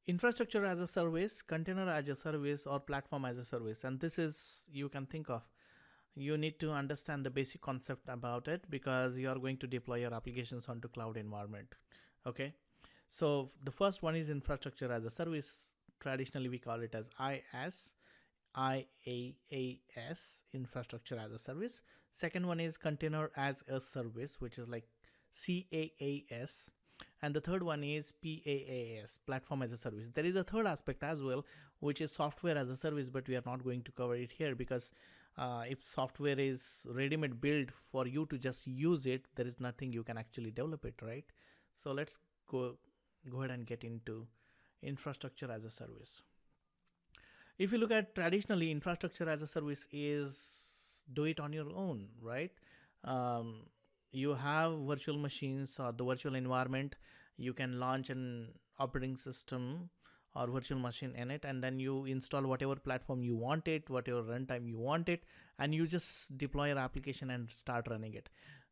Infrastructure as a service, container as a service, or platform as a service. And this is, you can think of, you need to understand the basic concept about it because you are going to deploy your applications onto cloud environment. Okay. So the first one is infrastructure as a service. Traditionally, we call it as IaaS, infrastructure as a service. Second one is container as a service, which is like CaaS. And the third one is PaaS, platform as a service. There is a third aspect as well, which is software as a service, but we are not going to cover it here because if software is ready-made built for you to just use it, there is nothing you can actually develop it, right? So let's go ahead and get into infrastructure as a service. If you look at traditionally, infrastructure as a service is do it on your own, right? um, you have virtual machines or the virtual environment. You can launch an operating system or virtual machine in it, and then you install whatever platform you want it, whatever runtime you want it, and you just deploy your application and start running it.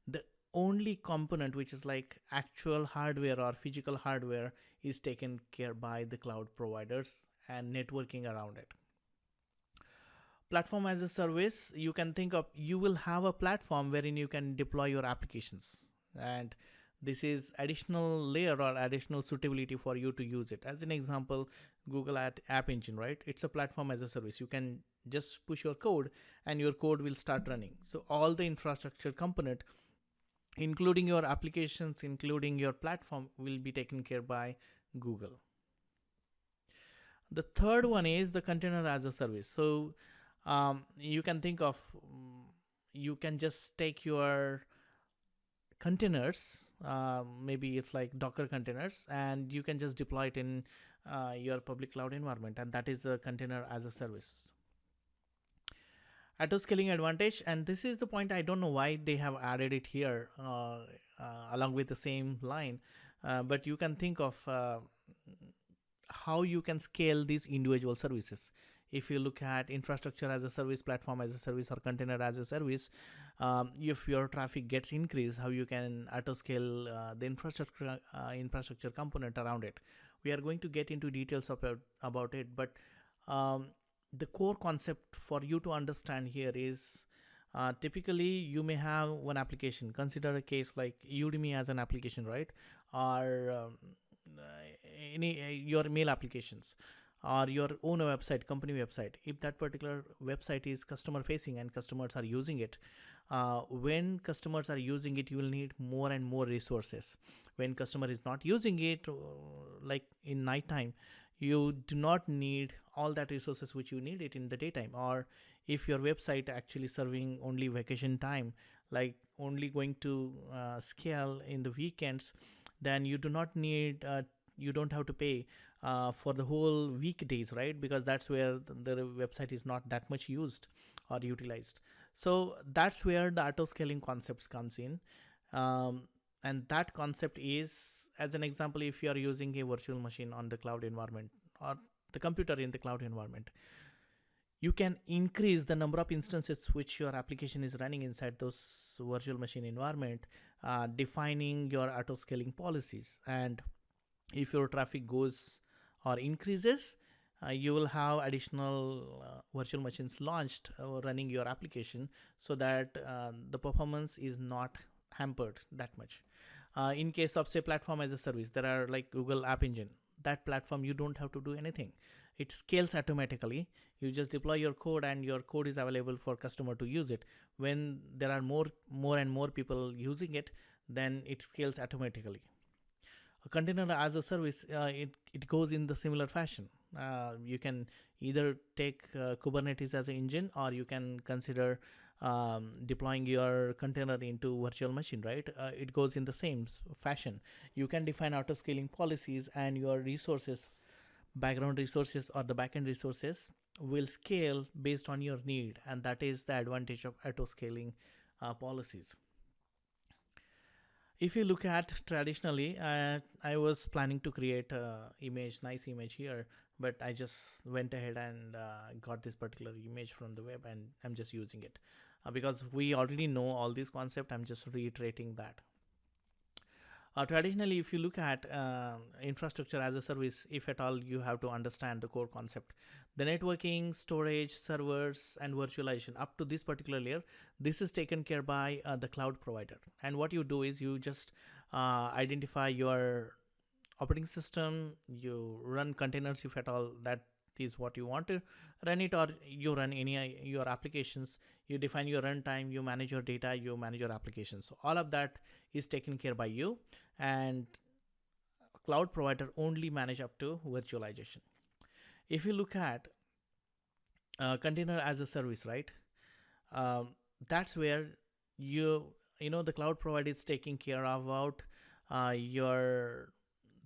The only component which is like actual hardware or physical hardware is taken care by the cloud providers and networking around it. Platform as a service, you can think of, you will have a platform wherein you can deploy your applications, and this is additional layer or additional suitability for you to use it. As an example, Google App Engine, right? It's a platform as a service. You can just push your code and your code will start running. So all the infrastructure component, including your applications, including your platform, will be taken care by Google. The third one is the container as a service. So you can think of, you can just take your containers, maybe it's like Docker containers, and you can just deploy it in your public cloud environment, and that is a container as a service. Auto scaling advantage, and this is the point, I don't know why they have added it here along with the same line, but you can think of how you can scale these individual services. If you look at infrastructure as a service, platform as a service, or container as a service, if your traffic gets increased, how you can auto scale the infrastructure component around it. We are going to get into details about it, but the core concept for you to understand here is, typically you may have one application. Consider a case like Udemy as an application, right? Or any your mail applications, or your own website, company website. If that particular website is customer facing and customers are using it, when customers are using it, you will need more and more resources. When customer is not using it, like in night time, you do not need all that resources which you need it in the daytime. Or if your website actually serving only vacation time, like only going to scale in the weekends, then you do not need you don't have to pay for the whole weekdays, right? Because that's where the website is not that much used or utilized. So that's where the auto scaling concepts comes in. And that concept is, as an example, if you are using a virtual machine on the cloud environment or the computer in the cloud environment, you can increase the number of instances which your application is running inside those virtual machine environment, defining your auto scaling policies. And if your traffic goes or increases, you will have additional virtual machines launched running your application, so that the performance is not hampered that much. In case of, say, platform as a service, there are like Google App Engine. That platform, you don't have to do anything. It scales automatically. You just deploy your code and your code is available for customer to use it. When there are more and more people using it, then it scales automatically. A container as a service, it goes in the similar fashion. You can either take Kubernetes as an engine, or you can consider deploying your container into virtual machine, right? It goes in the same fashion. You can define auto scaling policies, and your resources, background resources or the backend resources, will scale based on your need, and that is the advantage of auto scaling policies. If you look at traditionally, I was planning to create a nice image here, but I just went ahead and got this particular image from the web, and I'm just using it because we already know all these concepts. I'm just reiterating that. Traditionally, if you look at infrastructure as a service, if at all you have to understand the core concept, the networking, storage, servers, and virtualization up to this particular layer, this is taken care by the cloud provider. And what you do is you just identify your operating system, you run containers if at all that is what you want to run it, or you run any your applications, you define your runtime, you manage your data, you manage your applications. So all of that is taken care by you, and cloud provider only manage up to virtualization. If you look at container as a service, right, that's where you know the cloud provider is taking care about your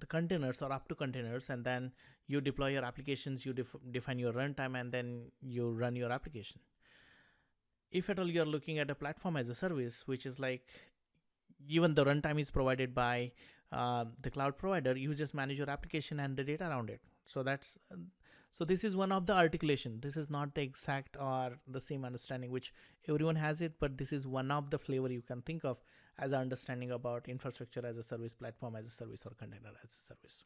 the containers or up to containers, and then you deploy your applications, you define your runtime, and then you run your application. If at all you're looking at a platform as a service, which is like even the runtime is provided by the cloud provider, you just manage your application and the data around it. So that's so this is one of the articulation. This is not the exact or the same understanding which everyone has it, but this is one of the flavor you can think of as an understanding about infrastructure as a service, platform as a service, or container as a service.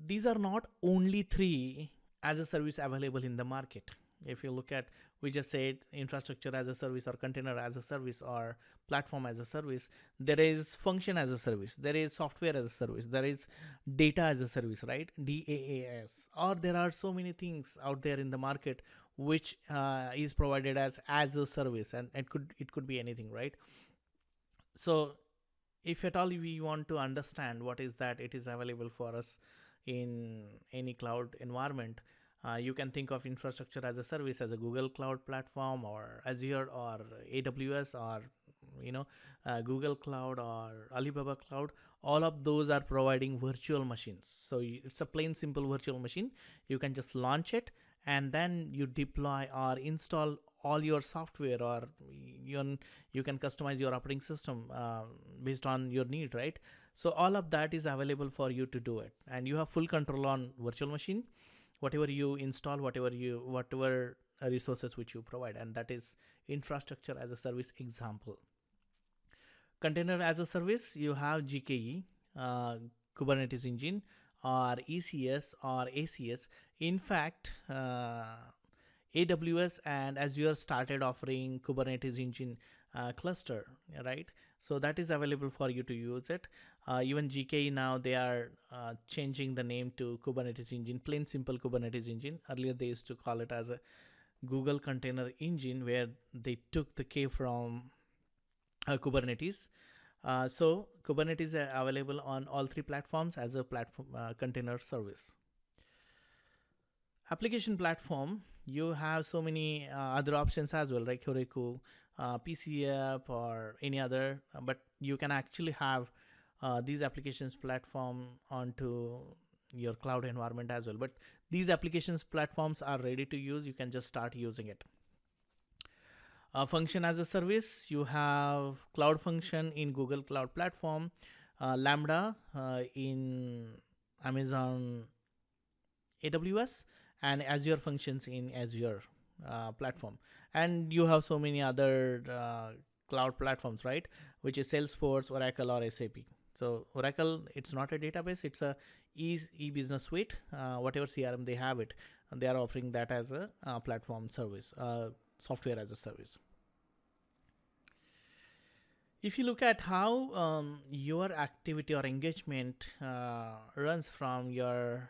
These are not only three as a service available in the market. If you look at, we just said infrastructure as a service, or container as a service, or platform as a service. There is function as a service, there is software as a service, there is data as a service, right? DaaS. Or there are so many things out there in the market which is provided as a service, and it could be anything, right? So if at all we want to understand what is that, it is available for us in any cloud environment. You can think of infrastructure as a service as a Google Cloud Platform, or Azure, or AWS, or Google Cloud, or Alibaba Cloud. All of those are providing virtual machines. So it's a plain simple virtual machine. You can just launch it, and then you deploy or install all your software, or you can customize your operating system based on your need, right? So all of that is available for you to do it, and you have full control on virtual machine, whatever you install, whatever resources which you provide, and that is infrastructure as a service example. Container as a service, you have GKE, Kubernetes Engine, or ECS, or ACS. In fact, AWS and Azure started offering Kubernetes Engine cluster, right? So that is available for you to use it. Even GKE now, they are changing the name to Kubernetes Engine, plain simple Kubernetes Engine. Earlier they used to call it as a Google Container Engine, where they took the K from Kubernetes. So Kubernetes is available on all three platforms as a platform container service. Application platform, you have so many other options as well, like Heroku, PCF, or any other, but you can actually have these applications platform onto your cloud environment as well. But these applications platforms are ready to use. You can just start using it. Function as a service, you have Cloud Function in Google Cloud Platform, Lambda in Amazon AWS, and Azure Functions in Azure platform. And you have so many other cloud platforms, right? Which is Salesforce, Oracle, or SAP. So Oracle, it's not a database, it's a e-business suite. Whatever CRM they have it, and they are offering that as a platform service, software as a service. If you look at how your activity or engagement runs from your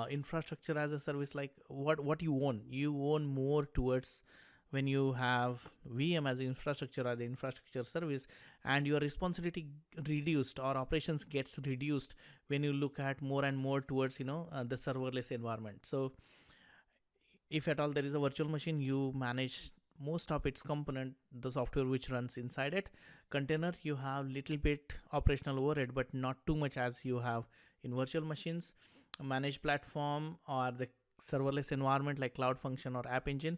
infrastructure as a service, like what you own more towards when you have VM as infrastructure or the infrastructure service, and your responsibility reduced or operations gets reduced when you look at more and more towards the serverless environment. So if at all there is a virtual machine, you manage most of its component, the software which runs inside it. Container, you have little bit operational overhead, but not too much as you have in virtual machines. Managed platform or the serverless environment like Cloud Function or App Engine,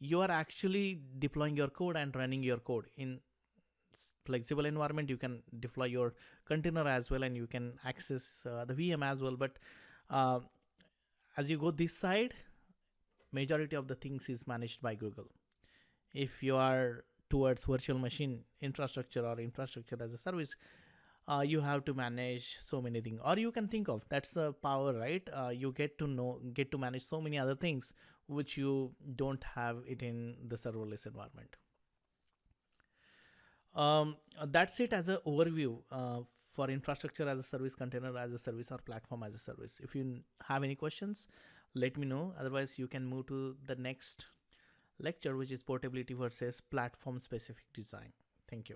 you are actually deploying your code and running your code. In flexible environment, you can deploy your container as well, and you can access the VM as well. But as you go this side, majority of the things is managed by Google. If you are towards virtual machine infrastructure or infrastructure as a service, you have to manage so many things, or you can think of, that's the power, right? You get to manage so many other things which you don't have it in the serverless environment. That's it as an overview for infrastructure as a service, container as a service, or platform as a service. If you have any questions, let me know. Otherwise, you can move to the next lecture, which is portability versus platform specific design. Thank you.